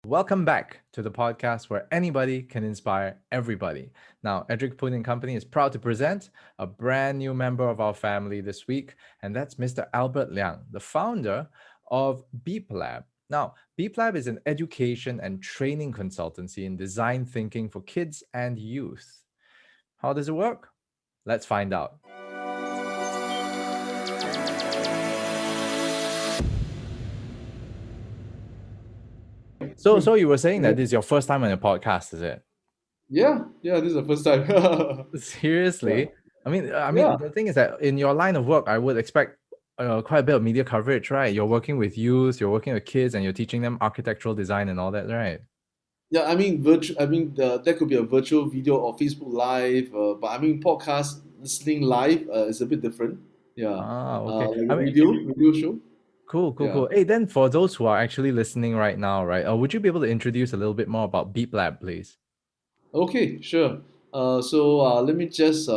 Welcome back to the podcast where anybody can inspire everybody. Now, Edric Poon and Company is proud to present a brand new member of our family this week, and that's Mr. Albert Liang, the founder of Beep Lab. Now, Beep Lab is an education and training consultancy in design thinking for kids and youth. How does it work? Let's find out. So you were saying that this is your first time on a podcast, is it? Yeah, this is the first time. Yeah, Seriously? I mean, yeah, the thing is that in your line of work, I would expect quite a bit of media coverage, right? You're working with youth, you're working with kids, and you're teaching them architectural design and all that, right? yeah. I mean, that could be a virtual video or Facebook Live, but I mean, podcast listening live is a bit different. Yeah, Okay. like I a mean, video show. cool, cool, Yeah. cool. Hey, then for those who are actually listening right now, right, would you be able to introduce a little bit more about Beep Lab, please? Okay, sure. Let me just,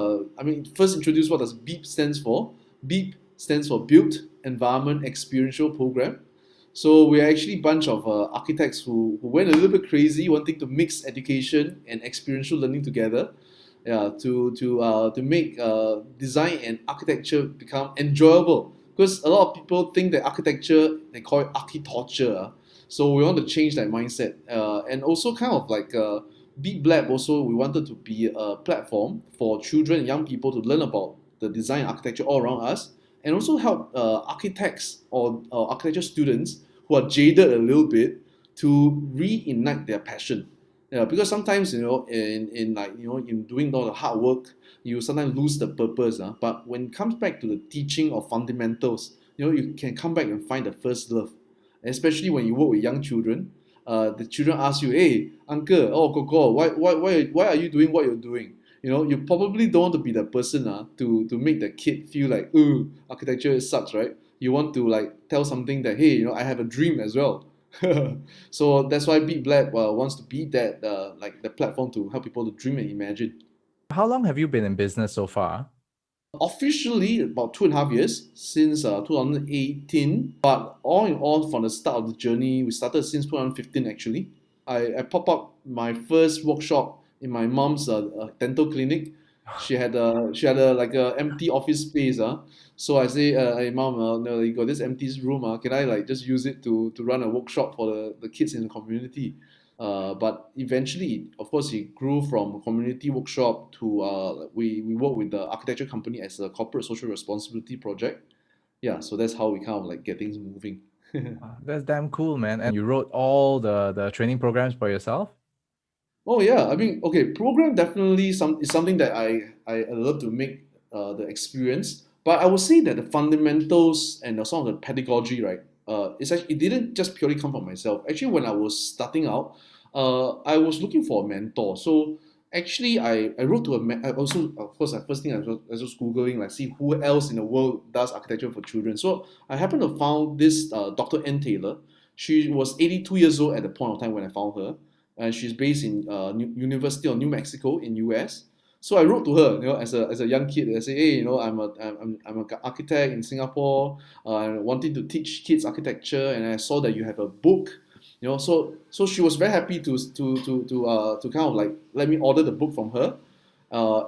first introduce what does BEEP stands for. BEEP stands for Built Environment Experiential Program. So we're actually a bunch of architects who went a little bit crazy, wanting to mix education and experiential learning together. Yeah, to make design and architecture become enjoyable. Because a lot of people think that architecture, they call it architecture. So we want to change that mindset. And also kind of like Beat Lab also, we wanted to be a platform for children and young people to learn about the design and architecture all around us, and also help architects or architecture students who are jaded a little bit to reignite their passion. Yeah, because sometimes in like in doing all the hard work, you sometimes lose the purpose. But when it comes back to the teaching of fundamentals, you can come back and find the first love, especially when you work with young children. The children ask you, "Hey, uncle, oh, Coco, why are you doing what you're doing?" You probably don't want to be the person to make the kid feel like, "Ooh, architecture sucks," right? You want to like tell something that, "Hey, I have a dream as well." So that's why Beat Black wants to be that like the platform to help people to dream and imagine. How long have you been in business so far? Officially, about 2.5 years since 2018, but all in all, from the start of the journey, we started since 2015 actually. I pop up my first workshop in my mom's dental clinic. She had a like a empty office space. So I say, "Hey mom, no, you got this empty room. Can I like just use it to run a workshop for the kids in the community?" But eventually, of course, it grew from a community workshop to we work with the architecture company as a corporate social responsibility project. Yeah, so that's how we kind of like get things moving. That's damn cool, man. And you wrote all the training programs by yourself? Oh yeah, I mean, okay, program definitely is something that I love to make the experience, but I would say that the fundamentals and some of the pedagogy, right? It didn't just purely come from myself. Actually, when I was starting out, I was looking for a mentor. So actually, I wrote to I also, of course, the first thing I was googling like see who else in the world does architecture for children. So I happened to found this Dr. N Taylor. She was 82 years old at the point of time when I found her, and she's based in University of New Mexico in US. So I wrote to her, as a young kid. I say, hey, I'm an architect in Singapore, wanting to teach kids architecture, and I saw that you have a book, so she was very happy to kind of like let me order the book from her,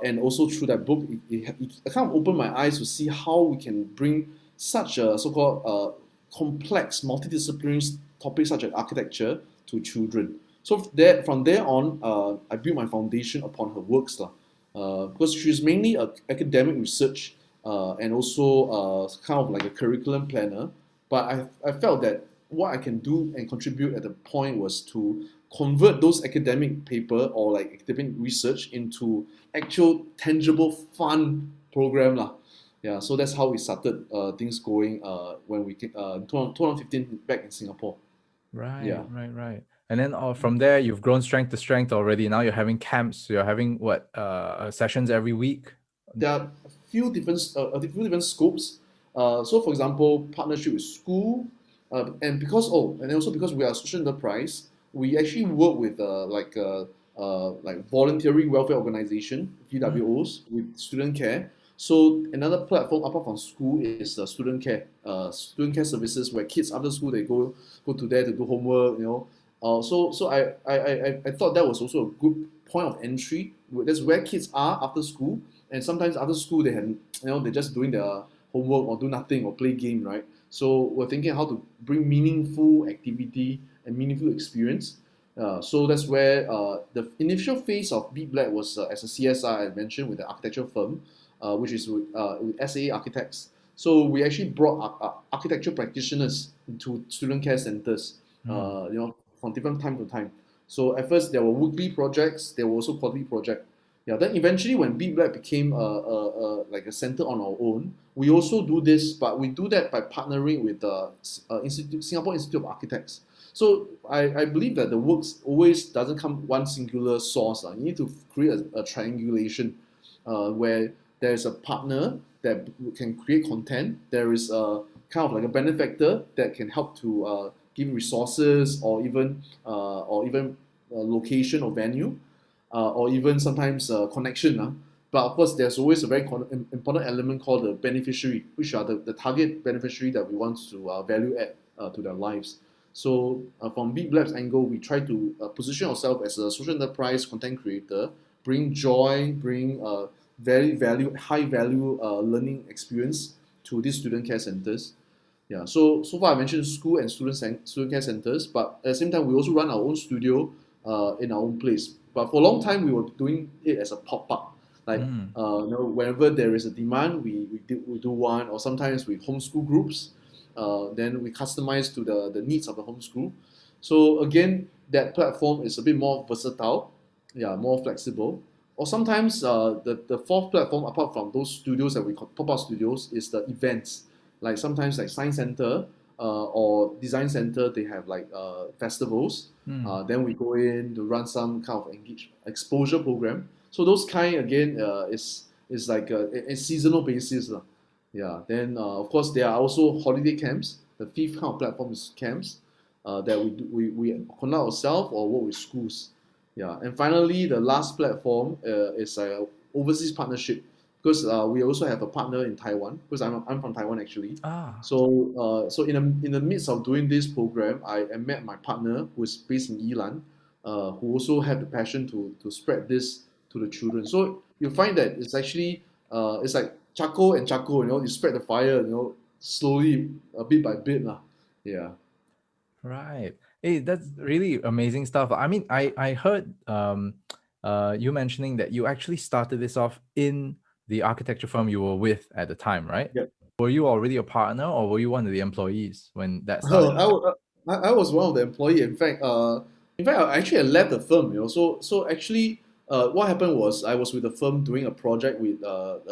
and also through that book, it kind of opened my eyes to see how we can bring such a so-called complex, multidisciplinary topic such as architecture to children. So from there on, I built my foundation upon her works, lah. Because she's mainly a academic research and also kind of like a curriculum planner. But I felt that what I can do and contribute at the point was to convert those academic paper or like academic research into actual tangible fun program lah. Yeah, so that's how we started things going when we came, 2015 back in Singapore. Right, Yeah. right, right. And then from there, you've grown strength to strength already. Now you're having camps. You're having what sessions every week? There are a few different scopes. So, for example, partnership with school, and also because we are a social enterprise, we actually work with like voluntary welfare organization (VWOs) with student care. So another platform apart from school is student care services where kids after school they go to there to do homework, So I thought that was also a good point of entry. That's where kids are after school, and sometimes after school they're just doing their homework or do nothing or play game, right? So we're thinking how to bring meaningful activity and meaningful experience. So that's where the initial phase of Be Black was as a CSR I mentioned with the architecture firm, which is with SAA Architects. So we actually brought architecture practitioners into student care centers, Mm. from different time to time. So at first there were weekly projects, there were also quarterly projects. Yeah, then eventually when Be Black became like a center on our own, we also do this, but we do that by partnering with the Singapore Institute of Architects. So I believe that the works always doesn't come one singular source. You need to create a triangulation where there's a partner that can create content. There is a kind of like a benefactor that can help to give resources or even location or venue, or even sometimes connection. But of course, there's always a very important element called the beneficiary, which are the target beneficiary that we want to value add to their lives. So from Big Labs angle, we try to position ourselves as a social enterprise content creator, bring joy, bring high value learning experience to these student care centers. Yeah, so far I mentioned school and student care centers, but at the same time we also run our own studio in our own place. But for a long time we were doing it as a pop up, like Mm. whenever there is a demand, we do one, or sometimes we homeschool groups. Then we customize to the needs of the homeschool. So again, that platform is a bit more versatile, yeah, more flexible. Or sometimes the fourth platform, apart from those studios that we call pop up studios, is the events. Like sometimes like science center or design center, they have like festivals. Mm. Then we go in to run some kind of exposure program. So those kind again is like a seasonal basis lah. Yeah. Then of course there are also holiday camps. The fifth kind of platform is camps that we conduct ourselves or work with schools. Yeah. And finally, the last platform is a overseas partnership, because we also have a partner in Taiwan, because I'm from Taiwan actually. Ah. So in the midst of doing this program, I met my partner who is based in Yilan, who also had the passion to spread this to the children. So you find that it's actually it's like charcoal and charcoal. You spread the fire. Slowly, bit by bit, lah. Yeah. Right. Hey, that's really amazing stuff. I mean, I heard you mentioning that you actually started this off in the architecture firm you were with at the time, right? Yeah. Were you already a partner or were you one of the employees when that Oh, started? I was one of the employee. In fact, I left the firm. So actually, what happened was I was with the firm doing a project with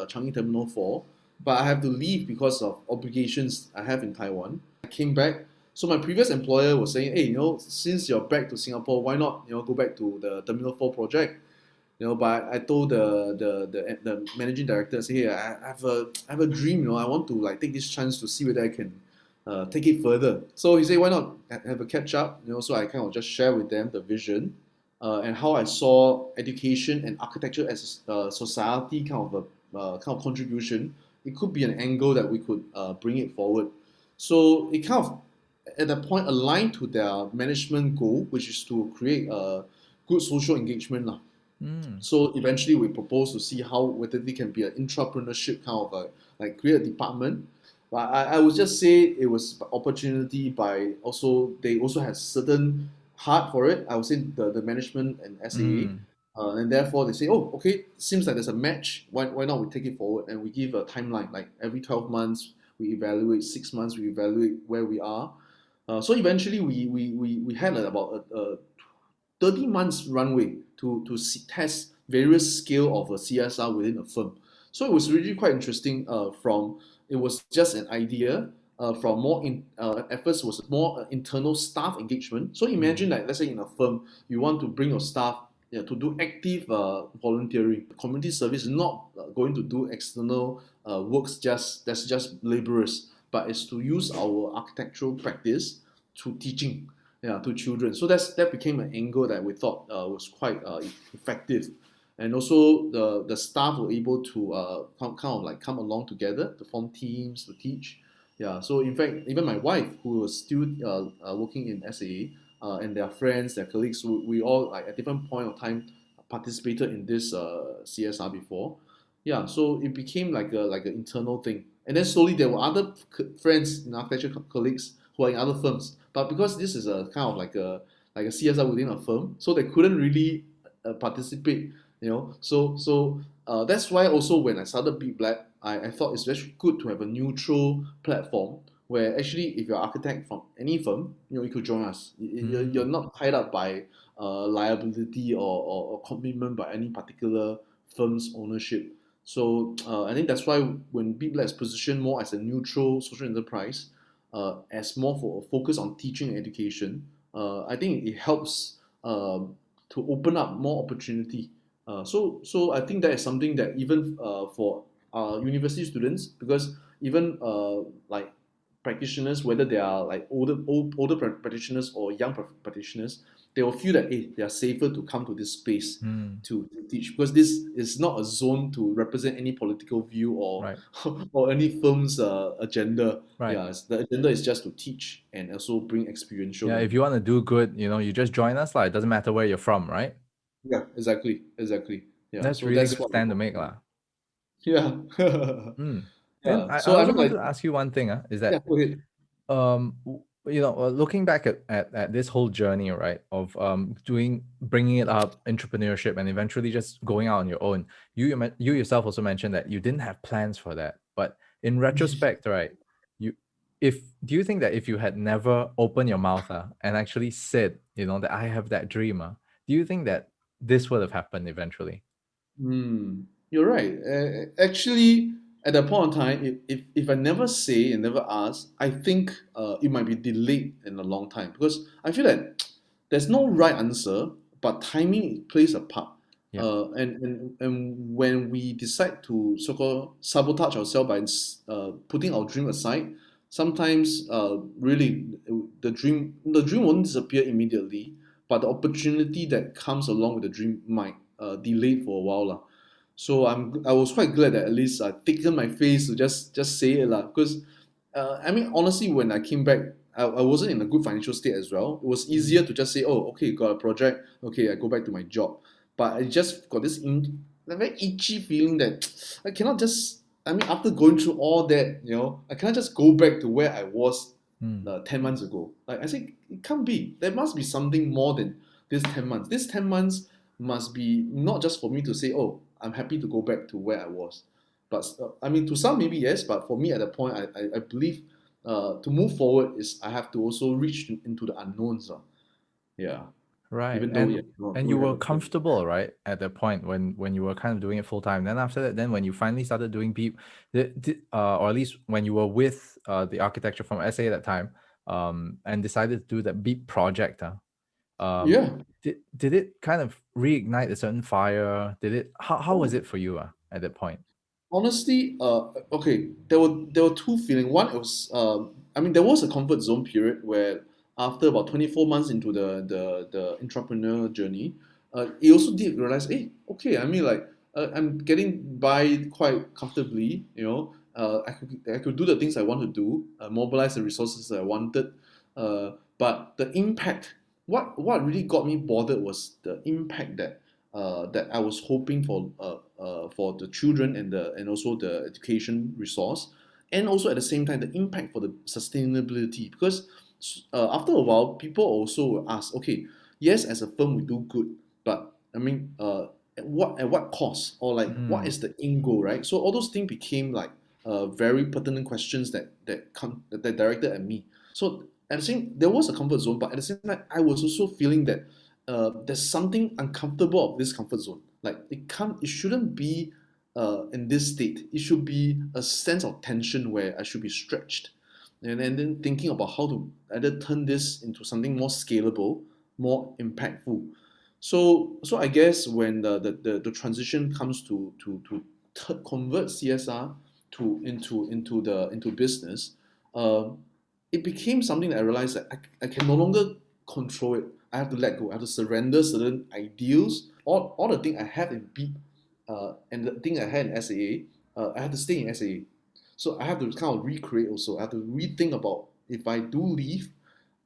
Changi Terminal 4, but I have to leave because of obligations I have in Taiwan. I came back. So my previous employer was saying, hey, since you're back to Singapore, why not go back to the Terminal 4 project? But I told the managing director, say, hey, I have a dream. I want to like take this chance to see whether I can take it further. So he said, why not have a catch up? So I kind of just share with them the vision and how I saw education and architecture as a society kind of contribution. It could be an angle that we could bring it forward. So it kind of at that point aligned to their management goal, which is to create a good social engagement lah. Mm. So eventually we propose to see how whether they can be an intrapreneurship kind of like create a department. But I would just say it was opportunity by also they also had certain heart for it. I would say the management and Mm. SAA, and therefore they say, oh, okay, seems like there's a match. Why not we take it forward, and we give a timeline like every 12 months we evaluate, 6 months we evaluate where we are. So eventually we had like about a 30 months runway to test various scale of a CSR within a firm. So it was really quite interesting. From it was just an idea. From more at first was more internal staff engagement. So Mm. imagine like let's say in a firm you want to bring your staff, yeah, to do active volunteering. Community service is not going to do external works that's just laborers, but it's to use our architectural practice to teaching, yeah, to children. So that became an angle that we thought was quite effective, and also the staff were able to kind of like come along together to form teams to teach. Yeah. So in fact, even my wife, who was still working in SAA, and their friends, their colleagues, we all like at different point of time participated in this CSR before. Yeah, so it became like an internal thing, and then slowly there were other friends, architecture colleagues who are in other firms, but because this is a kind of like a CSR within a firm, so they couldn't really participate, so that's why also when I started Be Black, I thought it's very good to have a neutral platform where actually if you're an architect from any firm, you could join us. You're Mm. not tied up by liability or commitment by any particular firm's ownership. So I think that's why when Be Black is positioned more as a neutral social enterprise, as more for a focus on teaching and education, I think it helps to open up more opportunity. So I think that is something that even for university students, because even like practitioners, whether they are like older practitioners or young practitioners, they will feel that they are safer to come to this space Mm. to teach, because this is not a zone to represent any political view or Right. or any firm's agenda. Right. Yeah, the agenda is just to teach and also bring experiential Yeah, if learning. you want to do good, you just join us, like it doesn't matter where you're from, right? Yeah, exactly. Yeah, That's so really that's good what we stand to want make, to do. lah. Yeah. Mm. Then Yeah. I So I also mean, wanted like, to ask you one thing, is yeah, that go ahead. looking back at this whole journey, right, of bringing it up, entrepreneurship, and eventually just going out on your own. You yourself also mentioned that you didn't have plans for that, but in retrospect, right, you if do you think that if you had never opened your mouth and actually said, that I have that dream, do you think that this would have happened eventually? You're right. Actually, at that point in time, if I never say and never ask, I think it might be delayed in a long time, because I feel that there's no right answer, but timing plays a part. Yeah. And when we decide to so-called sabotage ourselves by putting our dream aside, sometimes really the dream won't disappear immediately, but the opportunity that comes along with the dream might delay for a while lah. So I was quite glad that at least I taken my face to just say it lah. Because I mean honestly, when I came back, I wasn't in a good financial state as well. It was easier to just say, oh, okay, got a project, okay, I go back to my job. But I just got this a very itchy feeling that I cannot just. I mean, after going through all that, I cannot just go back to where I was Mm. 10 months ago. Like I said, it can't be. There must be something more than this 10 months. This 10 months must be not just for me to say, oh, I'm happy to go back to where I was. But I mean, to some maybe yes, but for me at that point, I believe to move forward is I have to also reach into the unknowns. Yeah, Right. even though yeah, And no, and we you have were a clear. comfortable, right, at that point when you were kind of doing it full time. Then after that, then when you finally started doing beep, or at least when you were with the architecture from SA at that time, and decided to do that beep project, um, Yeah, did it kind of reignite a certain fire? How was oh, it for you at that point? honestly, okay, there were two feelings. One, it was, I mean, there was a comfort zone period where after about 24 months into the entrepreneur journey, you also did realize, hey, okay, I mean, like, I'm getting by quite comfortably. I could do the things I want to do, mobilize the resources that I wanted, but the impact, what really got me bothered was the impact that I was hoping for the children and also the education resource, and also at the same time the impact for the sustainability. Because after a while, people also will ask, okay, yes, as a firm we do good, but I mean, at what cost, or like what Mm. is the end goal, right? So all those things became like very pertinent questions that directed at me. So at the same, there was a comfort zone, but at the same time, I was also feeling that there's something uncomfortable of this comfort zone. Like it shouldn't be in this state. It should be a sense of tension where I should be stretched, and then thinking about how to either turn this into something more scalable, more impactful. So I guess when the transition comes to convert CSR into business, uh, it became something that I realized that I can no longer control it. I have to let go. I have to surrender certain ideals. All the thing I have in B, and the thing I had in SAA, I have to stay in SAA. So I have to kind of recreate also. I have to rethink about if I do leave,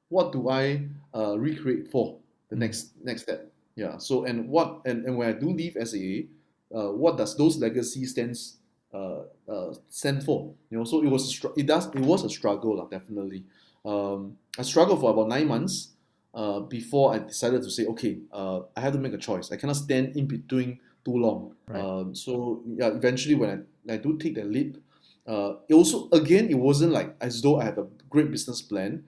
what do I recreate for the Mm. next step? Yeah. So and when I do leave SAA, what does those legacy stand for? So it was it was a struggle lah, definitely. I struggled for about 9 months before I decided to say, okay, I have to make a choice. I cannot stand in between too long. Right. So yeah, eventually when I do take that leap, it also again it wasn't like as though I have a great business plan.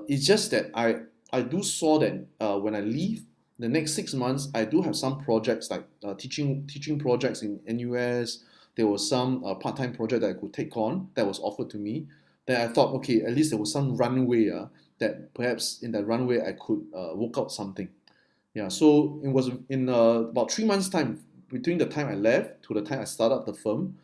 It's just that I do saw that when I leave the next 6 months, I do have some projects like teaching projects in NUS. There was some part-time project that I could take on that was offered to me. Then I thought, okay, at least there was some runway that perhaps in that runway I could work out something. Yeah, so it was in about 3 months' time between the time I left to the time I started up the firm,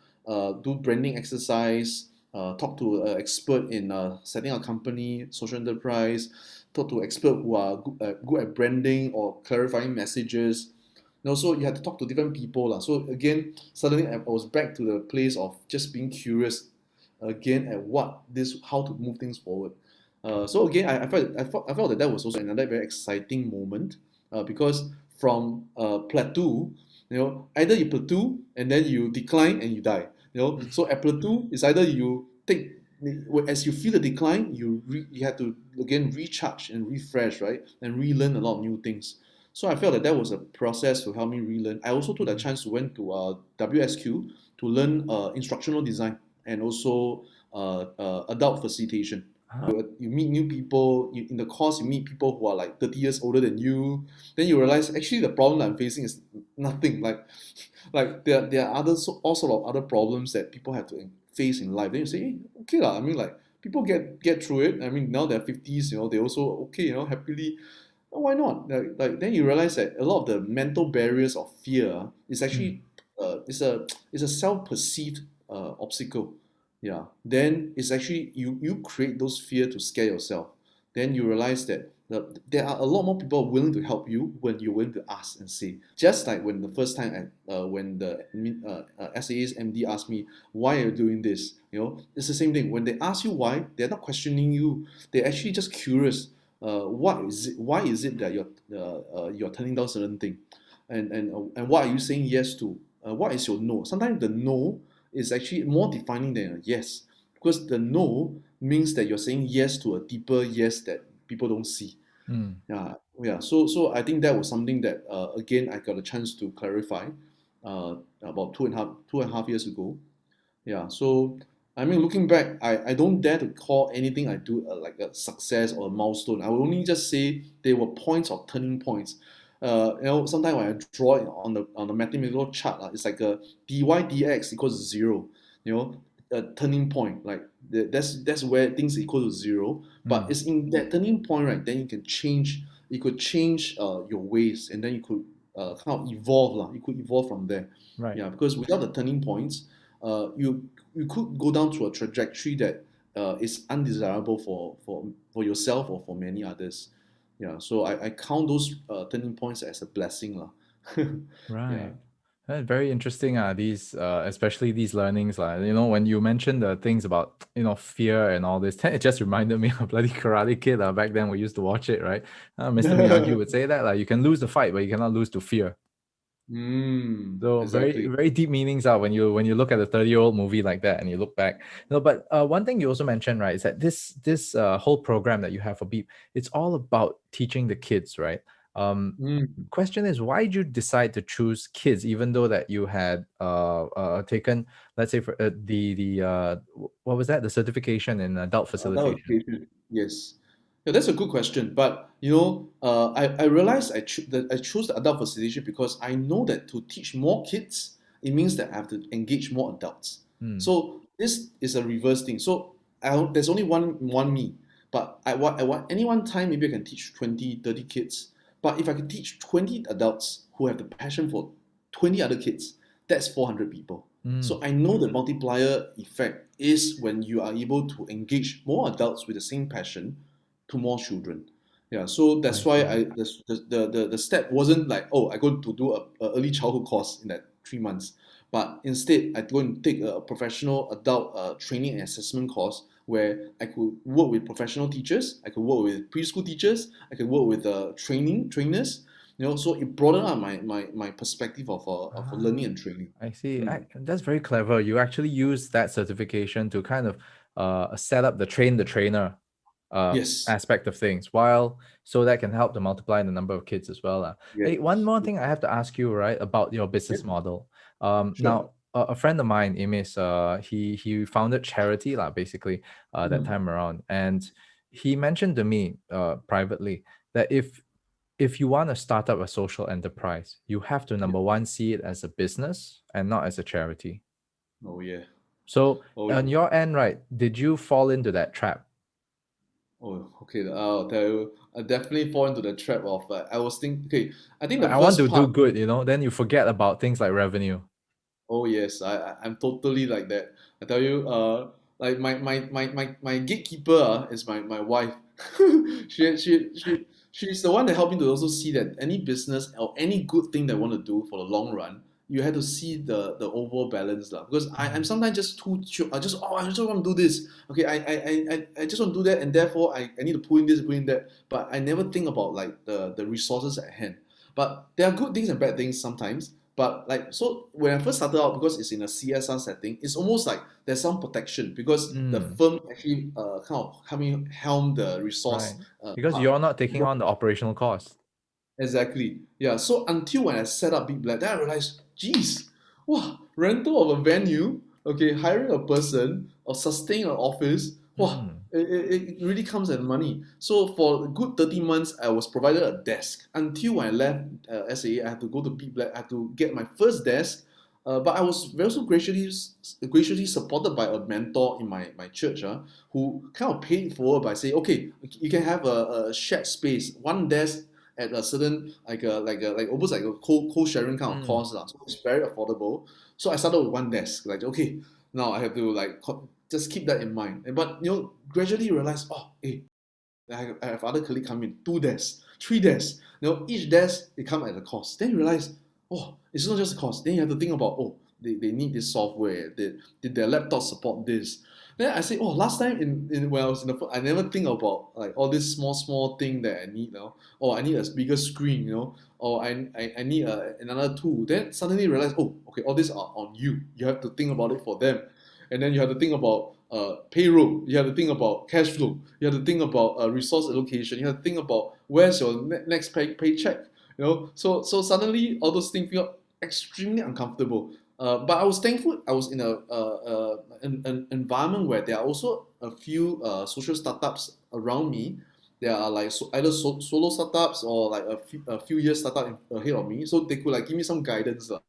do branding exercise, talk to an expert in setting up a company, social enterprise, talk to experts who are good at branding or clarifying messages. And also, you had to talk to different people. Lah. So again, suddenly I was back to the place of just being curious again at how to move things forward. So again, I felt that was also another very exciting moment because from plateau, either you plateau and then you decline and you die. So at plateau is either you take as you feel the decline, you have to again recharge and refresh, right, and relearn a lot of new things. So I felt that that was a process to help me relearn. I also took the chance to went to WSQ to learn instructional design and also adult facilitation. Ah, You meet new people in the course. You meet people who are like 30 years older than you. Then you realize actually the problem I'm facing is nothing. Like there are all sort of other problems that people have to face in life. Then you say, hey, okay lah. I mean, like people get through it. I mean, now they're 50s. They also okay. Happily. Why not? Like then you realize that a lot of the mental barriers of fear is mm. actually is a self-perceived obstacle. Yeah. Then it's actually you create those fear to scare yourself. Then you realize that there are a lot more people willing to help you when you're willing to ask and say. Just like when the first time when the SAA's MD asked me why are you doing this, it's the same thing. When they ask you why, they're not questioning you. They're actually just curious. What is it? Why is it that you're turning down certain thing, and what are you saying yes to? What is your no? Sometimes the no is actually more defining than a yes, because the no means that you're saying yes to a deeper yes that people don't see. Mm. Yeah, yeah. So I think that was something that again I got a chance to clarify about 2.5 years ago. Yeah, so I mean, looking back, I don't dare to call anything I do like a success or a milestone. I will only just say they were points of turning points. Sometimes when I draw it on the mathematical chart, it's like a dy dx equals 0. A turning point. Like that's where things equal to 0. But Mm. it's in that turning point, right? Then you can change. You could change your ways, and then you could kind of evolve, lah. You could evolve from there. Right. Yeah, because without the turning points, you could go down to a trajectory that is undesirable for yourself or for many others. Yeah, so I count those turning points as a blessing, lah. Yeah. Right. Very interesting. These especially these learnings. When you mentioned the things about fear and all this, it just reminded me of bloody Karate Kid. Back then we used to watch it, right? Mr. Miyagi would say that you can lose the fight, but you cannot lose to fear. So very Exactly. very deep meanings are when you look at a 30-year-old movie like that and you look back. But one thing you also mentioned, right, is that this whole program that you have for Beep, it's all about teaching the kids, right? Mm. Question is, why did you decide to choose kids, even though that you had taken, let's say, for what was that, the certification in adult That was facilitation? patient. Yes. Yeah, that's a good question. But I realized that I chose the adult facilitation because I know that to teach more kids, it means that I have to engage more adults. Mm. So this is a reverse thing. So there's only one me, but at any one time maybe I can teach 20, 30 kids. But if I can teach 20 adults who have the passion for 20 other kids, that's 400 people. Mm. So I know the multiplier effect is when you are able to engage more adults with the same passion to more children. Yeah, so I that's why see. the step wasn't like, oh, I go to do a early childhood course in that 3 months, but instead I go and take a professional adult training and assessment course where I could work with professional teachers, I could work with preschool teachers, I could work with trainers. So it broadened out my perspective of learning Ah, and training. I see. Mm. That's very clever. You actually use that certification to kind of set up the train the trainer Yes, aspect of things, while so that can help to multiply the number of kids as well. yes, Hey, one more yes. thing I have to ask you, right, about your Yeah, business model. sure. Now a friend of mine, Emis, he founded charity lah, basically, that Mhm. time around, and he mentioned to me privately that if you want to start up a social enterprise, you have to Yeah. number one see it as a business and not as a charity. Oh yeah. So Oh on yeah. your end, right, did you fall into that trap? Oh, okay. I'll tell you, I definitely fall into the trap of I was thinking. Okay, I think Like, the I want first to do part. good, then you forget about things like revenue. Oh yes, I'm totally like that. I tell you, like my gatekeeper is my wife. She's the one that helped me to also see that any business or any good thing that I want to do for the long run, you have to see the overall balance lah. Because I'm Mm, sometimes just I just want to do this. Okay, I just want to do that, and therefore I need to put in this, put in that. But I never think about like the resources at hand. But there are good things and bad things sometimes. But like so when I first started out, because it's in a CSR setting, it's almost like there's some protection because the mm, firm actually kind of helping helm the resource right. Because part. you're not taking on the operational cost. Exactly. Yeah. So until when I set up Big Black, then I realized, geez, wow, rental of a venue, okay, hiring a person or sustaining an office, wow, Mm, it really comes at money. So for a good 30 months, I was provided a desk. Until when I left SAA, I had to go to Big Black, I had to get my first desk. But I was very also graciously supported by a mentor in my church, who kind of paid it forward by saying, okay, you can have a shared space, one desk at a certain like almost like a co-sharing kind of mm, cost lah. So it's very affordable. So I started with one desk. Like okay, now I have to just keep that in mind. But gradually realize, oh, hey, I have other colleagues come in, two desks, three desks. Each desk they come at a cost. Then you realize, oh, it's not just a cost. Then you have to think about, oh, they need this software. Did their laptop support this? Then I say, oh, last time in when I was in the I never think about like all these small thing that I need now. Oh, I need a bigger screen, or I need another tool. Then suddenly realize, oh, okay, all these are on you. You have to think about it for them, and then you have to think about payroll. You have to think about cash flow. You have to think about resource allocation. You have to think about where's your next paycheck. So suddenly all those things feel extremely uncomfortable. But I was thankful. I was in an environment where there are also a few social startups around me. There are like either solo startups or like a few years startup ahead of me, so they could like give me some guidance lah.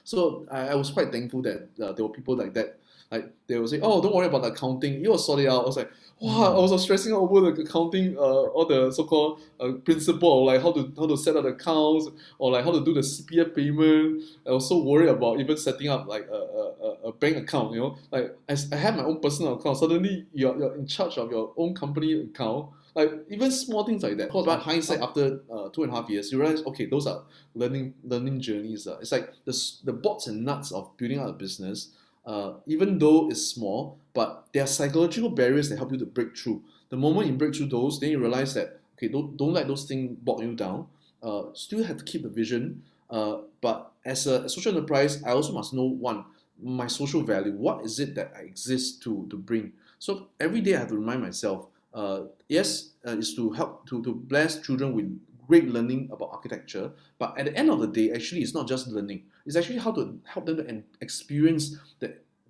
So I was quite thankful that there were people like that. Like they will say, "Oh, don't worry about the accounting. You'll sort it out." I was like, "Wow!" I mm, was stressing out over the accounting, all the so-called principle of like how to set up the accounts or like how to do the CPF payment. I was so worried about even setting up like a bank account. Like as I have my own personal account, suddenly you're in charge of your own company account. Like even small things like that. But hindsight, after 2.5 years, you realize, okay, those are learning journeys. It's like the bolts and nuts of building out a business, even though it's small, but there are psychological barriers that help you to break through. The moment you break through those, then you realize that okay, don't let those things bog you down. Still have to keep the vision. But as a social enterprise, I also must know one, my social value. What is it that I exist to bring? So every day I have to remind myself. Yes, is to help to bless children with great learning about architecture. But at the end of the day, actually, it's not just learning. It's actually how to help them to experience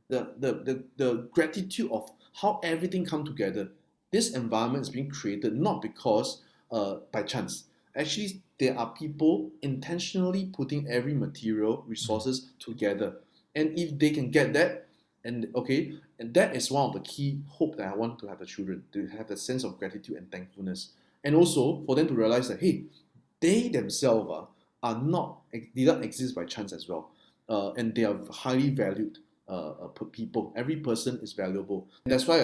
the gratitude of how everything come together. This environment is being created not because by chance. Actually, there are people intentionally putting every material mm. resources together, and if they can get that, and okay, and that is one of the key hope that I want to have the children to have the sense of gratitude and thankfulness, and also for them to realize that hey, they themselves are not did not exist by chance as well, and they are highly valued people. Every person is valuable. And that's why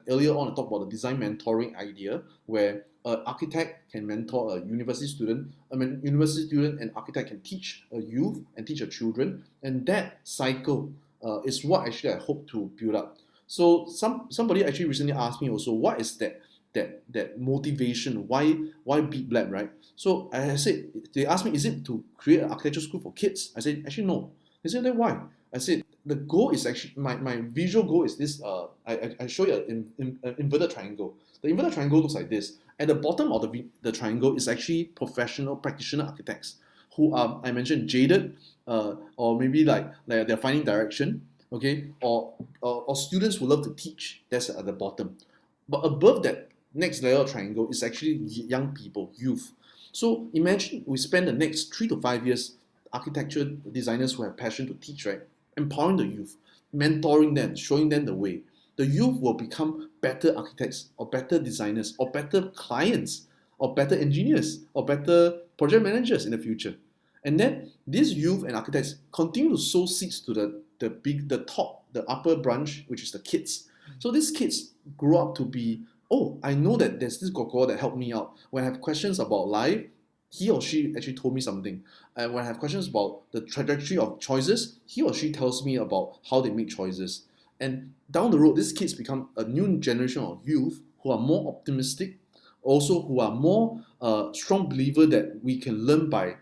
earlier on I talked about the design mentoring idea, where an architect can mentor a university student. I mean, university student and architect can teach a youth and teach a children, and that cycle is what actually I hope to build up. So somebody actually recently asked me also, what is that motivation? Why Beat Lab, right? So I said, they asked me, is it to create an architecture school for kids? I said, actually no. They said, then why? I said, the goal is actually my visual goal is this. I show you an inverted triangle. The inverted triangle looks like this. At the bottom of the triangle is actually professional practitioner architects who are, I mentioned, jaded, or maybe like they're finding direction, okay, or students who love to teach. That's at the bottom. But above that next layer of triangle is actually young people, youth. So imagine we spend the next 3 to 5 years, architecture designers who have passion to teach, right? Empowering the youth, mentoring them, showing them the way. The youth will become better architects or better designers or better clients or better engineers or better project managers in the future. And then these youth and architects continue to sow seeds to the top, the upper branch, which is the kids. So these kids grow up to be, oh, I know that there's this Goko that helped me out. When I have questions about life, he or she actually told me something. And when I have questions about the trajectory of choices, he or she tells me about how they make choices. And down the road, these kids become a new generation of youth who are more optimistic, also who are more strong believer that we can learn by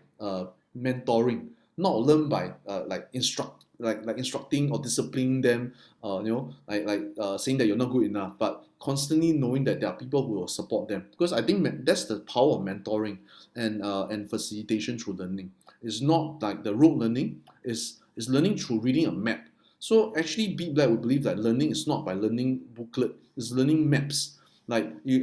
mentoring, not learn by like instructing or disciplining them, saying that you're not good enough, but constantly knowing that there are people who will support them. Because I think that's the power of mentoring and facilitation through learning. It's not like the rote learning, is learning through reading a map. So actually, Beat Black would believe that learning is not by learning booklet, it's learning maps. Like we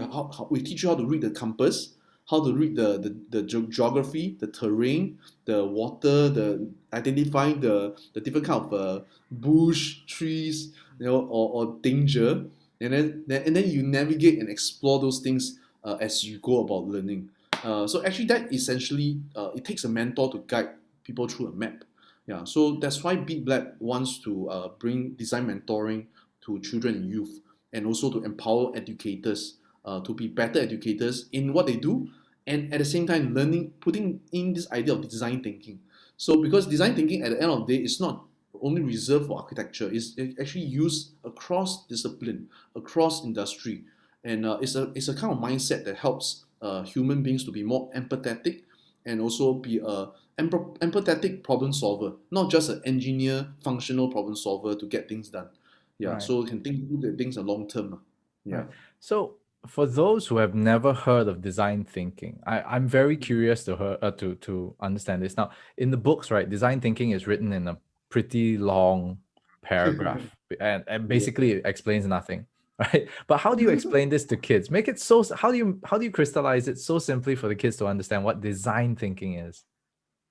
teach you how to read the compass, how to read the geography, the terrain, the water, the identifying the different kind of bush, trees, or danger, and then you navigate and explore those things as you go about learning. So actually, that essentially it takes a mentor to guide people through a map. Yeah, so that's why Beat Black wants to bring design mentoring to children and youth, and also to empower educators to be better educators in what they do, and at the same time learning, putting in this idea of design thinking. So because design thinking at the end of the day is not only reserved for architecture, it's actually used across discipline, across industry, and it's a kind of mindset that helps human beings to be more empathetic and also be a empathetic problem solver, not just an engineer, functional problem solver to get things done. Yeah, Right. so you can think the things a long term. Yeah. Right. So for those who have never heard of design thinking, I'm very curious to understand this. Now, in the books, right, design thinking is written in a pretty long paragraph and Yeah. basically it explains nothing. Right. But how do you explain this to kids? Make it so how do you crystallize it so simply for the kids to understand what design thinking is?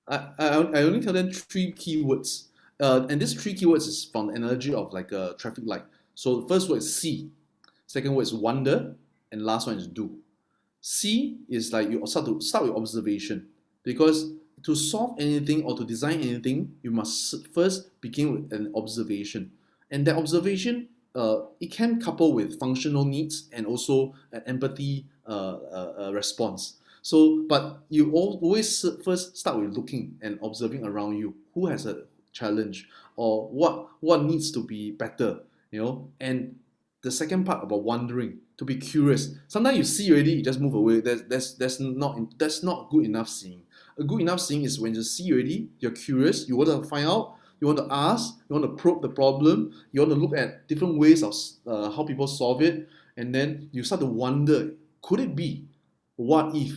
I only tell them three keywords. And these three keywords is from the analogy of like a traffic light. So the first word is see, second word is wonder, and last one is do. C is like you start with observation, because to solve anything or to design anything, you must first begin with an observation, and that observation it can couple with functional needs and also an empathy response. So, but you always first start with looking and observing around you who has a challenge or what needs to be better, and the second part about wondering, to be curious. Sometimes you see already, you just move away. That's not good enough seeing. A good enough seeing is when you see already, you're curious, you want to find out, you want to ask, you want to probe the problem, you want to look at different ways of how people solve it, and then you start to wonder, could it be? What if?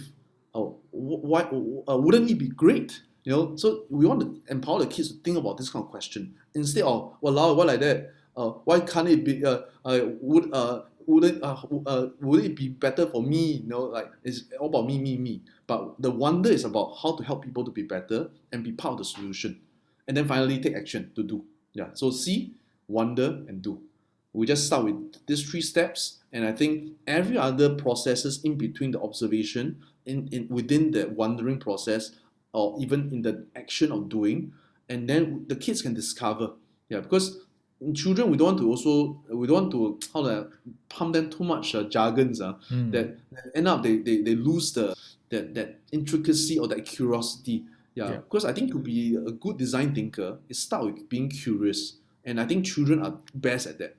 Why wouldn't it be great? So we want to empower the kids to think about this kind of question instead of, "Walao, why like that? Why can't it be? Would it be better for me?" Like it's all about me, me, me. But the wonder is about how to help people to be better and be part of the solution, and then finally take action to do. Yeah. So see, wonder, and do. We just start with these three steps, and I think every other processes in between the observation, in within the wondering process, or even in the action of doing, and then the kids can discover. Yeah, because in children we don't want to how to pump them too much jargons Mm, that end up they lose that intricacy or that curiosity. Yeah, yeah. because I think to be a good design thinker, it start with being curious, and I think children are best at that.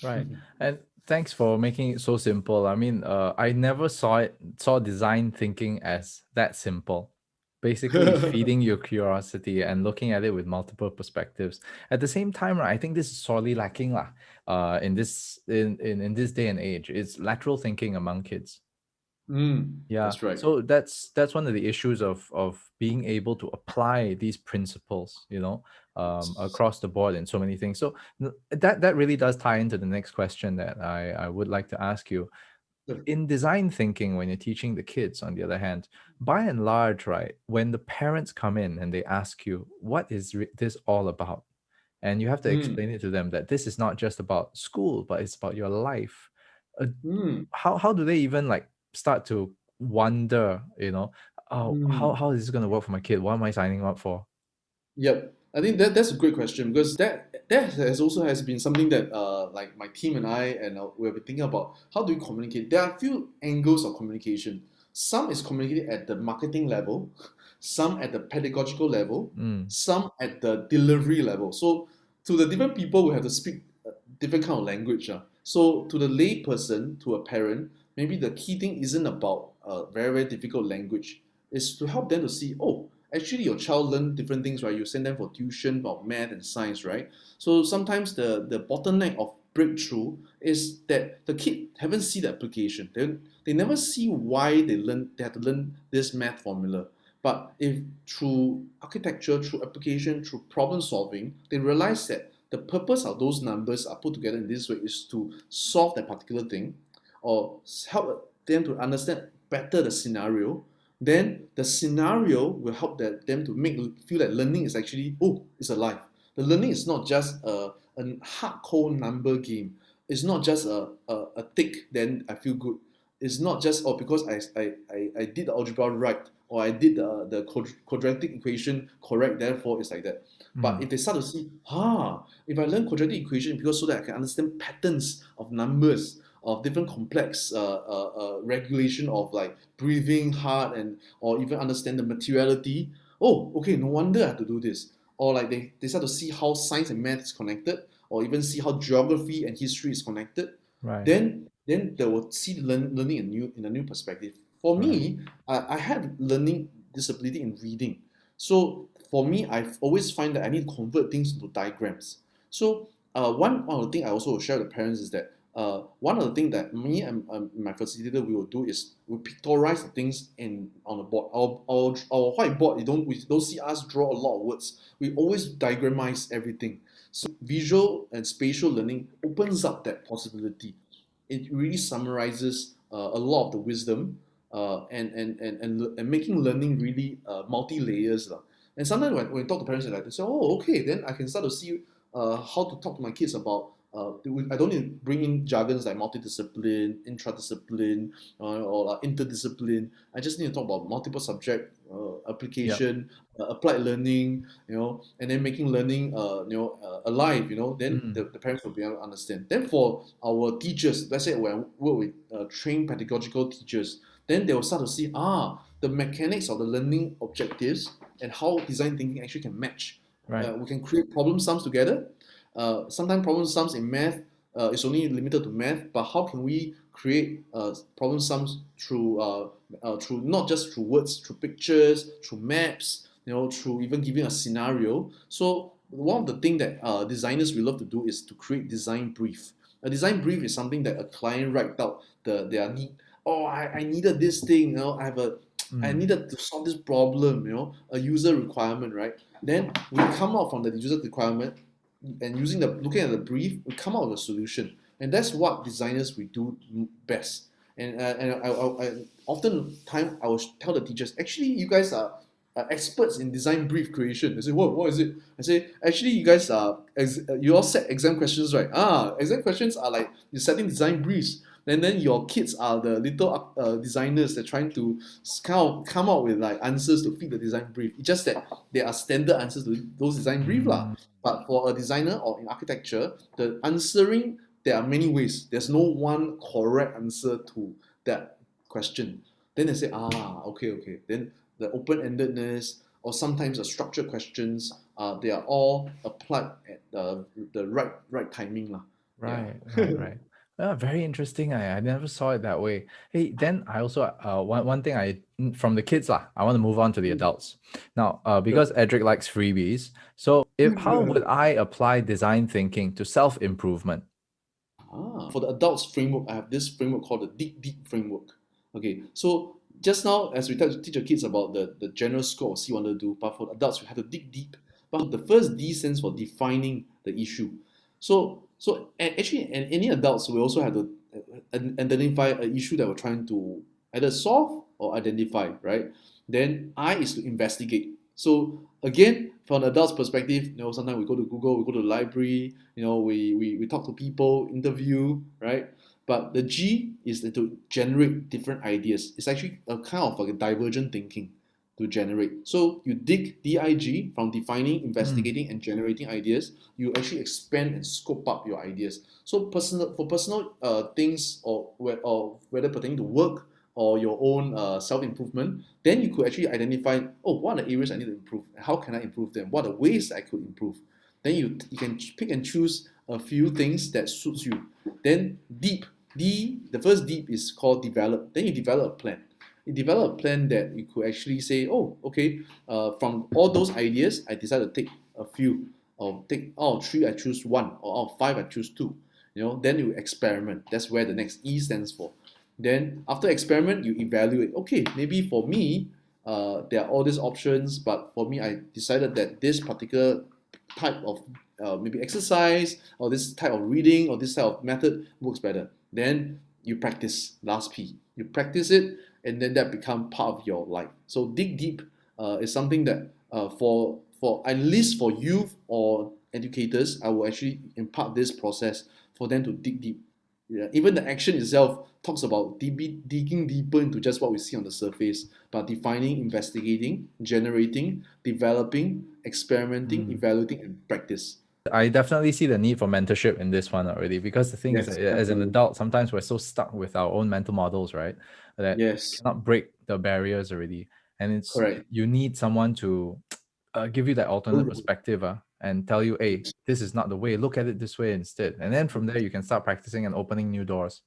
Right. And thanks for making it so simple. I mean, I never saw design thinking as that simple. Basically, feeding your curiosity and looking at it with multiple perspectives. At the same time, right, I think this is sorely lacking lah. In this day and age, it's lateral thinking among kids. Yeah, That's right. so that's one of the issues of being able to apply these principles, across the board in so many things. So that really does tie into the next question that I would like to ask you. Good. In design thinking, when you're teaching the kids, on the other hand, by and large, right, when the parents come in and they ask you, what is this all about? And you have to Mm, explain it to them that this is not just about school, but it's about your life. Uh, mm, how do they even like start to wonder, oh, how, mm. how is this going to work for my kid? What am I signing up for? Yep. I think that's a great question because that has been something that like my team and I and we've been thinking about how do we communicate. There are a few angles of communication. Some is communicated at the marketing level, some at the pedagogical level, Mm, some at the delivery level. So to the different people, we have to speak different kind of language. So to the lay person, to a parent, maybe the key thing isn't about very very difficult language. It's to help them to see, oh, actually your child learn different things, right? You send them for tuition about math and science, right? So sometimes the bottleneck of breakthrough is that the kid haven't seen the application. They never see why they have to learn this math formula. But if through architecture, through application, through problem solving, they realize that the purpose of those numbers are put together in this way is to solve that particular thing or help them to understand better the scenario, then the scenario will help them to feel that learning is actually, oh, it's alive. The learning is not just a hardcore number game. It's not just a tick, then I feel good. It's not just, oh, because I did the algebra right or I did the quadratic equation correct, therefore it's like that. But mm, if they start to see, if I learn quadratic equation because so that I can understand patterns of numbers, of different complex regulation of like breathing, heart, and or even understand the materiality. Oh, okay, no wonder I have to do this. Or like they start to see how science and math is connected, or even see how geography and history is connected. right, Then they will see learning in a new perspective. For right. me, I had learning disability in reading. So for me, I've always find that I need to convert things into diagrams. So one of the things I also share with the parents is that one of the things that me and my facilitator we will do is we pictorize the things in on the board. Our whiteboard, we don't see us draw a lot of words. We always diagramize everything. So visual and spatial learning opens up that possibility. It really summarizes a lot of the wisdom and making learning really multi layers. And sometimes when we talk to parents like they say, oh, okay, then I can start to see how to talk to my kids about I don't need to bring in jargons like multidiscipline, intradiscipline, or interdiscipline. I just need to talk about multiple subject Yep. application, applied learning, and then making learning, alive. Then Mm, the parents will be able to understand. Then for our teachers, let's say when I work with trained pedagogical teachers, then they will start to see the mechanics of the learning objectives and how design thinking actually can match. right, We can create problem sums together. Sometimes problem sums in math is only limited to math, but how can we create problem sums through not just through words, through pictures, through maps, through even giving a scenario. So one of the things that designers we love to do is to create design brief. A design brief is something that a client write out their need. Oh, I needed this thing. I mm, needed to solve this problem. A user requirement, right? Then we come out from the user requirement and looking at the brief, we come out with a solution, and that's what designers we do best. And often time I will tell the teachers, actually, you guys are experts in design brief creation. They say, what is it? I say, actually, you guys you all set exam questions, right? Exam questions are like you're setting design briefs. And then your kids are the little designers that are trying to kind of come up with like answers to fit the design brief. It's just that there are standard answers to those design brief lah. mm, But for a designer or in architecture, the answering, there are many ways. There's no one correct answer to that question. Then they say, okay. Then the open-endedness or sometimes the structured questions, they are all applied at the right timing lah. Yeah. Right, right, right. Very interesting. I never saw it that way. Hey, then I also one thing from the kids lah, I want to move on to the Mm, adults. Now, sure. because Edric likes freebies, so if how would I apply design thinking to self-improvement? For the adults framework, I have this framework called the Deep Deep framework. Okay, so just now, as we teach your kids about the general scope of see what to do, but for adults, we have to dig deep. But the first D stands for defining the issue. Actually, and any adults, we also have to identify an issue that we're trying to either solve or identify, right? Then I is to investigate. So again, from an adult's perspective, sometimes we go to Google, we go to the library, we talk to people, interview, right? But the G is to generate different ideas. It's actually a kind of like a divergent thinking to generate. So you dig from defining, Mm, investigating, and generating ideas. You actually expand and scope up your ideas. So personal things or whether pertaining to work or your own self improvement, then you could actually identify, oh, what are the areas I need to improve? How can I improve them? What are the ways I could improve? Then you can pick and choose a few things that suits you. Then deep, the first deep is called develop. Then you develop a plan. You develop a plan that you could actually say, oh, okay, from all those ideas, I decided to take a few, or take out of three, I choose one, or out of five, I choose two. Then you experiment. That's where the next E stands for. Then after experiment, you evaluate. Okay, maybe for me, there are all these options, but for me, I decided that this particular type of maybe exercise or this type of reading or this type of method works better. Then you practice. Last P. You practice it, and then that become part of your life. So dig deep is something that for at least for youth or educators, I will actually impart this process for them to dig deep. Yeah, even the action itself talks about digging deeper into just what we see on the surface, but defining, investigating, generating, developing, experimenting, mm. evaluating, and practice. I definitely see the need for mentorship in this one already because the thing is, Yes, as an definitely. adult, sometimes we're so stuck with our own mental models, right? That we Yes, cannot break the barriers already. And it's correct. you need someone to give you that alternate perspective and tell you, hey, this is not the way. Look at it this way instead. And then from there, you can start practicing and opening new doors.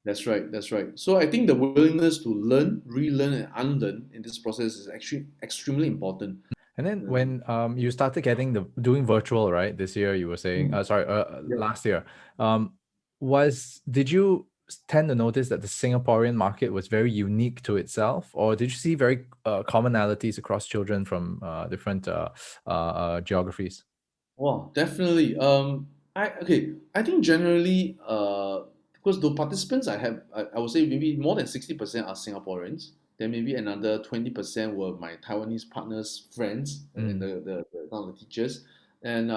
That's right. That's right. So I think the willingness to learn, relearn, and unlearn in this process is actually extremely important. And then Um, when you started getting the doing virtual, right? This year you were saying, mm, sorry, yeah. last year, um, did you tend to notice that the Singaporean market was very unique to itself, or did you see very commonalities across children from different geographies? Wow, definitely. I think generally, because the participants I would say maybe more than 60% are Singaporeans. Then maybe another 20% were my Taiwanese partners' friends and Mm, some of the teachers, and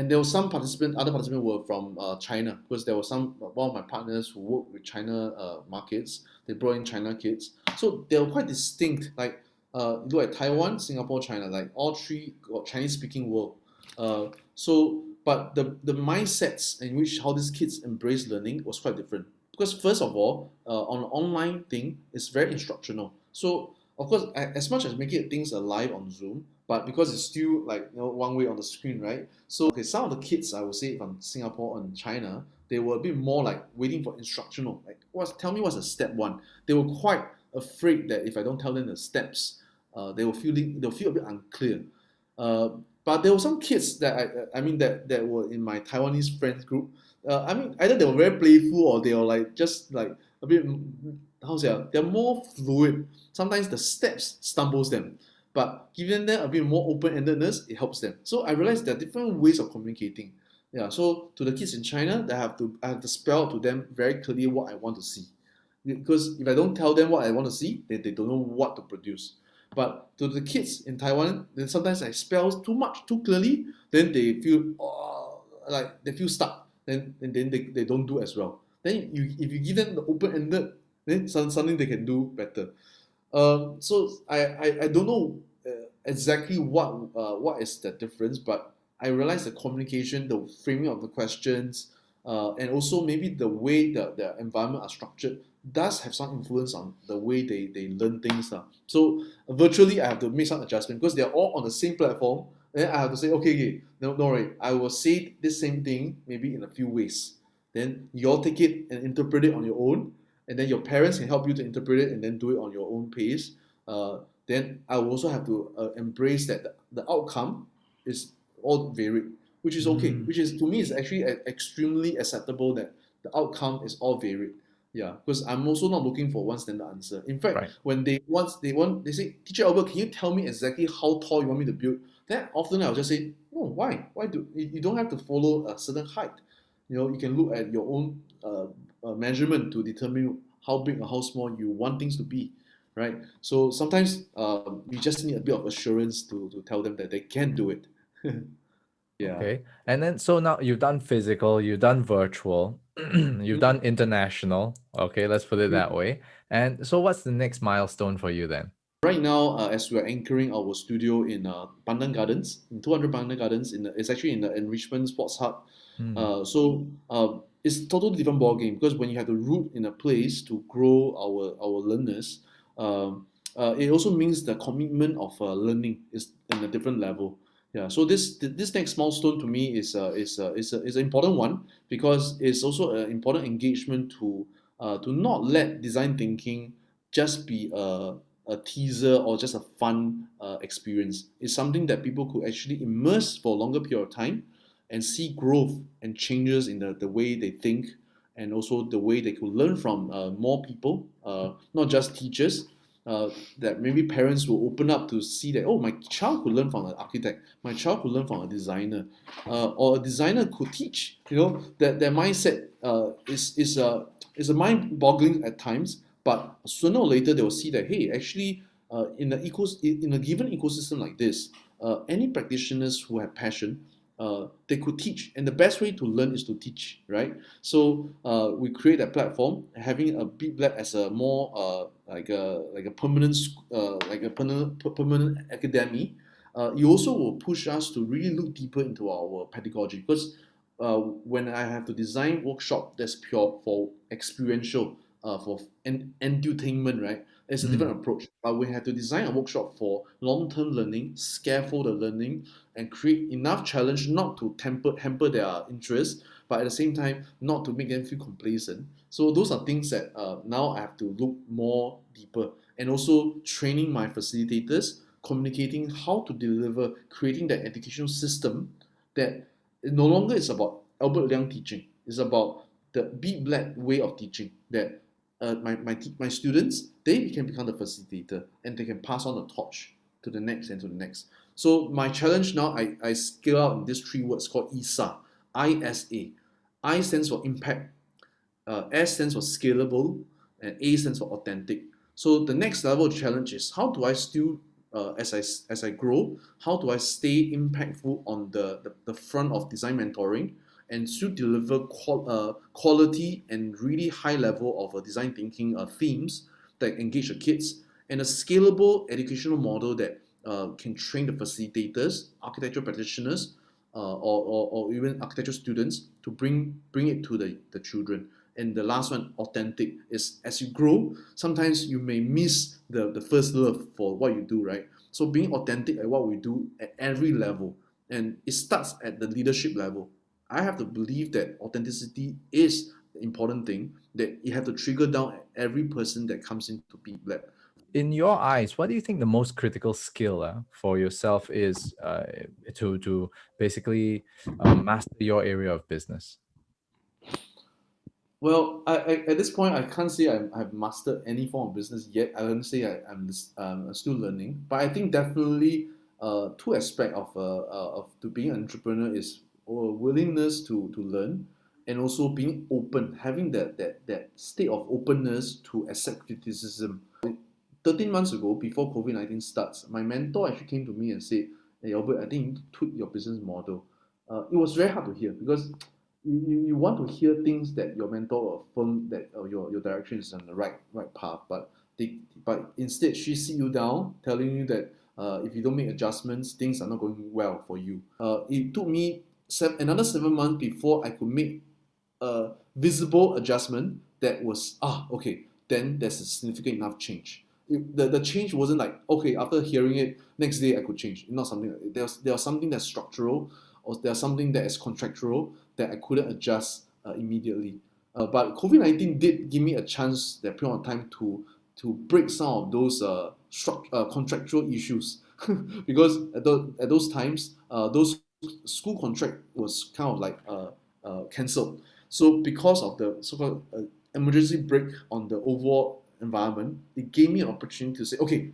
there was other participants were from China because there was one of my partners who worked with China markets. They brought in China kids, so they were quite distinct. Like you look at Taiwan, Singapore, China, like all three got Chinese speaking world. But the mindsets in which how these kids embrace learning was quite different. Because first of all, on the online thing, it's very instructional. So of course, as much as making things alive on Zoom, but because it's still like one way on the screen, right? So okay, some of the kids I would say from Singapore and China, they were a bit more like waiting for instructional. Like, tell me what's the step one? They were quite afraid that if I don't tell them the steps, they'll feel a bit unclear. Uh, but there were some kids that I mean that were in my Taiwanese friends group. I mean, either they were very playful or they were like just like a bit how to say they're more fluid. Sometimes the steps stumbles them, but giving them a bit more open-endedness, it helps them. So I realized there are different ways of communicating. Yeah. So to the kids in China, I have to spell out to them very clearly what I want to see. Because if I don't tell them what I want to see, they don't know what to produce. But to the kids in Taiwan, then sometimes I spell too much, too clearly, then they feel like they feel stuck. Then they don't do as well. Then if you give them the open ended, then suddenly they can do better. So I don't know exactly what is the difference, but I realize the communication, the framing of the questions, and also maybe the way the environment are structured does have some influence on the way they learn things. So virtually, I have to make some adjustment because they're all on the same platform. Then I have to say, okay, no, don't worry, I will say this same thing maybe in a few ways. then you all take it and interpret it on your own, and then your parents can help you to interpret it and then do it on your own pace. Then I will also have to embrace that the outcome is all varied, which is okay, Mm, which is to me is actually extremely acceptable that the outcome is all varied. Yeah, because I'm also not looking for one standard answer. In fact, right. when they say, Teacher Albert, can you tell me exactly how tall you want me to build? Then often I'll just say, oh, why? Why do you don't have to follow a certain height? You can look at your own measurement to determine how big or how small you want things to be, right? So sometimes we just need a bit of assurance to tell them that they can do it. Yeah. Okay. And then so now you've done physical, you've done virtual, you've done international. Okay, let's put it that way. And so what's the next milestone for you then? Right now, as we're anchoring our studio in Pandan Gardens, in 200 Pandan Gardens, it's actually in the enrichment sports hub. Hmm. It's totally different ball game because when you have the root in a place to grow our learners, it also means the commitment of learning is in a different level. Yeah, so this next milestone to me is an important one because it's also an important engagement to not let design thinking just be a teaser or just a fun experience. It's something that people could actually immerse for a longer period of time and see growth and changes in the way they think and also the way they could learn from more people, not just teachers. That maybe parents will open up to see that, oh, my child could learn from an architect, my child could learn from a designer, or a designer could teach. That mindset is a mind-boggling at times, but sooner or later they will see that, hey, actually, in a given ecosystem like this, any practitioners who have passion, they could teach, and the best way to learn is to teach, right? So we create a platform, having a big lab as a more like a permanent permanent academy. It also will push us to really look deeper into our pedagogy because when I have to design workshop that's pure for experiential, for edutainment, right? It's a different approach. But we have to design a workshop for long-term learning, scaffold the learning, and create enough challenge not to hamper their interest, but at the same time not to make them feel complacent. So those are things that now I have to look more deeper, and also training my facilitators, communicating how to deliver, creating that educational system that it no longer is about Albert Liang teaching. It's about the Be Black way of teaching that my students, they can become the facilitator and they can pass on the torch to the next and to the next. So my challenge now, I scale out in these three words called ISA. ISA. I stands for impact, S stands for scalable, and A stands for authentic. So the next level of challenge is how do I still, as I grow, how do I stay impactful on the front of design mentoring and still deliver quality and really high level of design thinking themes that engage the kids, and a scalable educational model that can train the facilitators, architecture practitioners, or even architecture students to bring it to the children. And the last one, authentic, is as you grow, sometimes you may miss the first love for what you do, right? So being authentic at what we do at every level, and it starts at the leadership level. I have to believe that authenticity is the important thing, that you have to trigger down at every person that comes into Be Lab. In your eyes, what do you think the most critical skill for yourself is to basically master your area of business? Well, at this point, I can't say I've mastered any form of business yet. I wouldn't say I'm still learning, but I think definitely two aspects of to being an entrepreneur is willingness to learn, and also being open, having that state of openness to accept criticism. 13 months ago, before COVID-19 starts, my mentor actually came to me and said, "Hey Albert, I think you need to tweak your business model." It was very hard to hear because you want to hear things that your mentor or affirm that your direction is on the right path, but instead she sit you down, telling you that if you don't make adjustments, things are not going well for you. It took me another 7 months before I could make a visible adjustment that was okay. Then there's a significant enough change. The change wasn't like, okay, after hearing it, next day I could change. Not something there was something that's structural, or there's something that is contractual that I couldn't adjust immediately. But COVID-19 did give me a chance that period of time to break some of those contractual issues because at those times those school contract was kind of like cancelled. So because of the so-called emergency break on the overall environment, it gave me an opportunity to say, okay,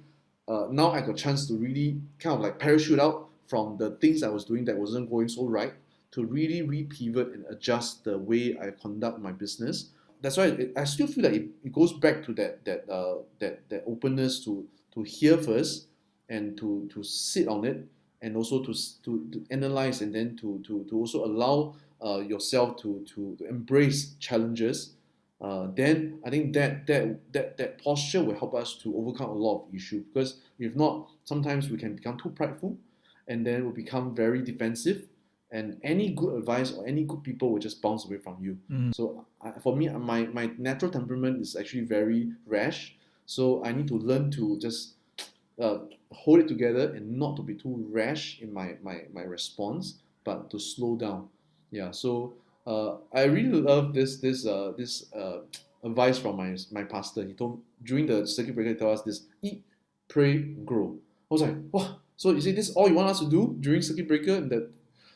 now I got a chance to really kind of like parachute out from the things I was doing that wasn't going so right to really re-pivot and adjust the way I conduct my business. That's why I still feel that it goes back to that openness to hear first and to sit on it and also to analyze and then to also allow yourself to embrace challenges. Then I think that posture will help us to overcome a lot of issues because if not, sometimes we can become too prideful and then we'll become very defensive and any good advice or any good people will just bounce away from you. Mm. So for me, my natural temperament is actually very rash. So I need to learn to just uh, hold it together and not to be too rash in my response, but to slow down. Yeah. So I really love this advice from my pastor. He told during the circuit breaker, he told us this: eat, pray, grow. I was like, wow. So you say this is all you want us to do during circuit breaker, and that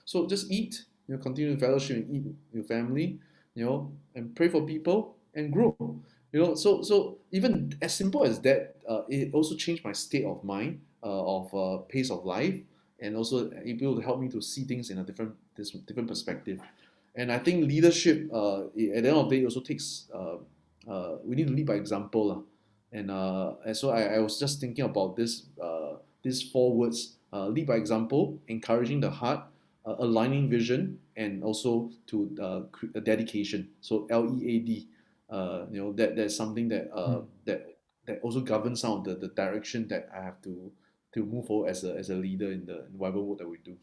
so just eat, continue to fellowship and eat with your family, and pray for people and grow. So even as simple as that, it also changed my state of mind, of pace of life, and also able to help me to see things in a different perspective. And I think leadership, at the end of the day, also takes. We need to lead by example, lah. And so I was just thinking about these four words: lead by example, encouraging the heart, aligning vision, and also to dedication. So LEAD, that's something that also governs some of the direction that I have to move forward as a leader in whatever work that we do.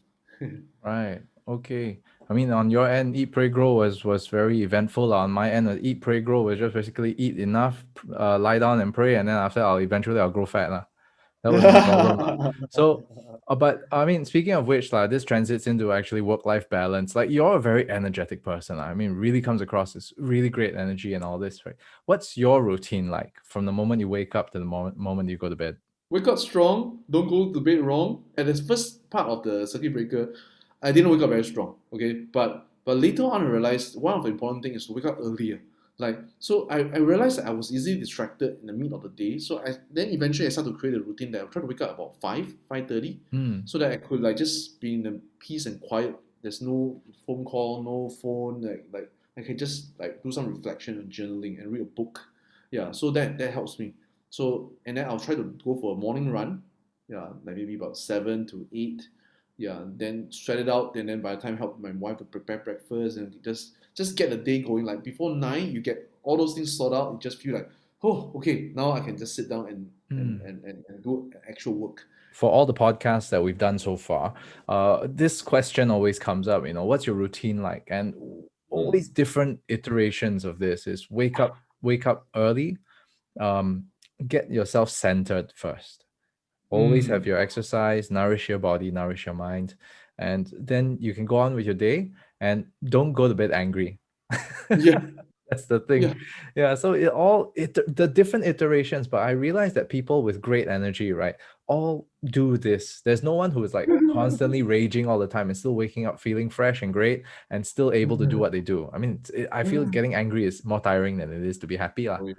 Right. Okay. I mean, on your end, Eat, Pray, Grow was very eventful. On my end, Eat, Pray, Grow was just basically eat enough, lie down and pray, and then after I'll grow fat lah. That was my problem lah. So, but I mean, speaking of which, like this transits into actually work-life balance. Like you're a very energetic person. I mean, really comes across as really great energy and all this, right? What's your routine like from the moment you wake up to the moment you go to bed? Wake up strong, don't go to bed wrong. At the first part of the circuit breaker, I didn't wake up very strong. Okay, but later on I realized one of the important things is to wake up earlier. Like so, I realized that I was easily distracted in the middle of the day. So then eventually I started to create a routine that I try to wake up about 5:30, Hmm. so that I could like just be in the peace and quiet. There's no phone call, no phone. Like I can just like do some reflection and journaling and read a book. Yeah, so that helps me. So and then I'll try to go for a morning run. Yeah, like maybe about 7 to 8. Yeah, then sweat it out, and then by the time help my wife to prepare breakfast and just get the day going. Like before 9, you get all those things sorted out. You just feel like, oh, okay, now I can just sit down and do actual work. For all the podcasts that we've done so far, this question always comes up, what's your routine like? And always Mm, different iterations of this is wake up early, um, get yourself centered first. Always have mm, your exercise, nourish your body, nourish your mind, and then you can go on with your day and don't go to bed angry. yeah, That's the thing. yeah. Yeah, so the different iterations, but I realize that people with great energy, right, all do this. There's no one who is like constantly raging all the time and still waking up feeling fresh and great and still able to do what they do. I mean, I feel getting angry is more tiring than it is to be happy lah. Oh, yeah.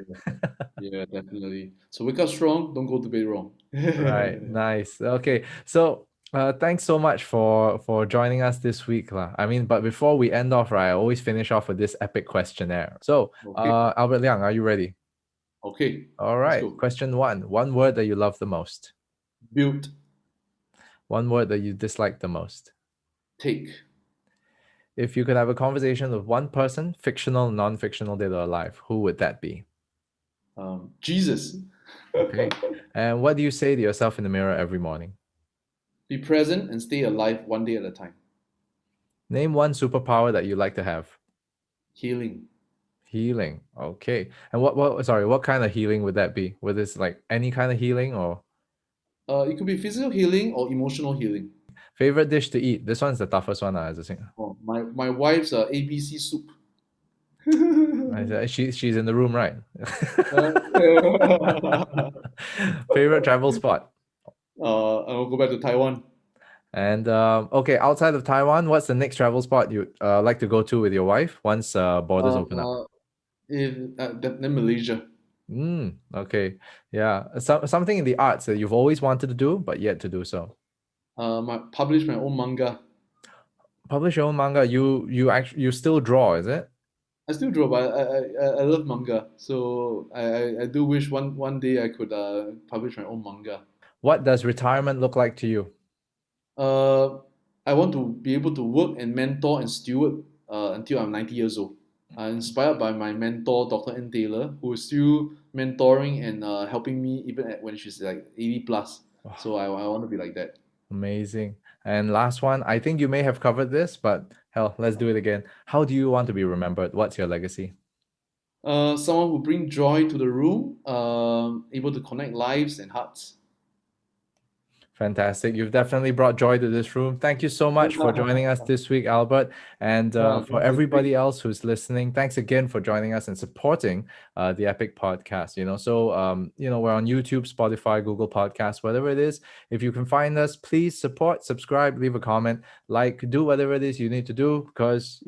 Yeah, definitely. So wake up strong, don't go to bed wrong. Right, nice. Okay, so thanks so much for joining us this week, lah. I mean, but before we end off, right, I always finish off with this epic questionnaire. So, Okay, Albert Liang, are you ready? okay, All let's right. go. Question one word that you love the most. Build, One word that you dislike the most. take. If you could have a conversation with one person, fictional, non-fictional, dead or alive, who would that be? Jesus. Okay. And what do you say to yourself in the mirror every morning? Be present and stay alive one day at a time. Name one superpower that you like to have. Healing. Healing. Okay. And what kind of healing would that be? Would this like any kind of healing or It could be physical healing or emotional healing. favorite dish to eat? This one's the toughest one, as I think. Oh, my wife's ABC soup. She's in the room, right? Uh, Favorite travel spot? I'll go back to Taiwan. And okay, outside of Taiwan, what's the next travel spot you'd like to go to with your wife once borders open up? Uh, then Malaysia. Okay, yeah, something in the arts that you've always wanted to do but yet to do so. Publish my own manga. Publish your own manga. You still draw, is it? I still draw, but I love manga. So I do wish one day I could publish my own manga. What does retirement look like to you? Uh, I want to be able to work and mentor and steward until I'm 90 years old. Inspired by my mentor, Dr. N. Taylor, who is still mentoring and helping me even when she's like 80 plus. Wow, So I want to be like that. amazing. And last one, I think you may have covered this, but hell, let's do it again. How do you want to be remembered? What's your legacy? Someone who bring joy to the room, able to connect lives and hearts. Fantastic. You've definitely brought joy to this room. Thank you so much for joining us this week, Albert. And for Thank you. everybody else who's listening, thanks again for joining us and supporting the Epic podcast. We're on YouTube, Spotify, Google Podcasts, whatever it is. If you can find us, please support, subscribe, leave a comment, do whatever it is you need to do because,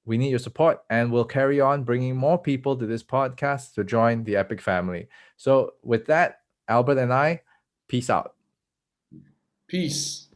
we need your support and we'll carry on bringing more people to this podcast to join the Epic family. So with that, Albert and I, peace out. Peace.